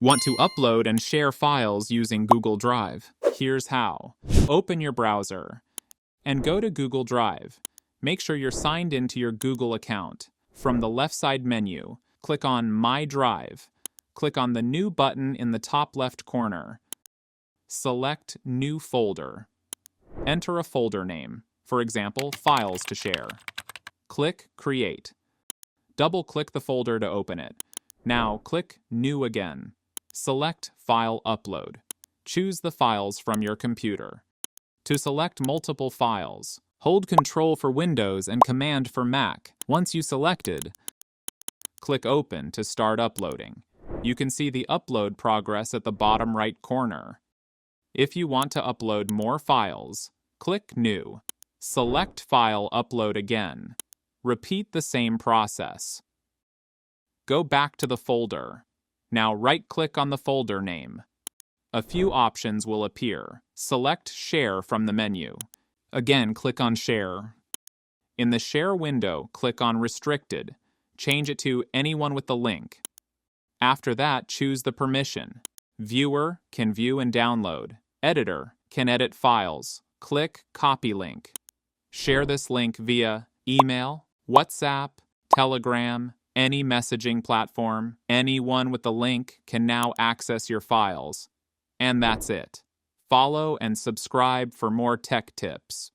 Want to upload and share files using Google Drive? Here's how. Open your browser and go to Google Drive. Make sure you're signed into your Google account. From the left side menu, click on My Drive. Click on the New button in the top left corner. Select New Folder. Enter a folder name, for example, Files to Share. Click Create. Double-click the folder to open it. Now click New again. Select File Upload. Choose the files from your computer. To select multiple files, hold Control for Windows and Command for Mac. Once you selected, click Open to start uploading. You can see the upload progress at the bottom right corner. If you want to upload more files, click New. Select File Upload again. Repeat the same process. Go back to the folder. Now right-click on the folder name. A few options will appear. Select Share from the menu. Again, click on Share. In the Share window, click on Restricted. Change it to Anyone with the link. After that, choose the permission. Viewer can view and download. Editor can edit files. Click Copy Link. Share this link via email, WhatsApp, Telegram, any messaging platform. Anyone with the link can now access your files. And that's it. Follow and subscribe for more tech tips.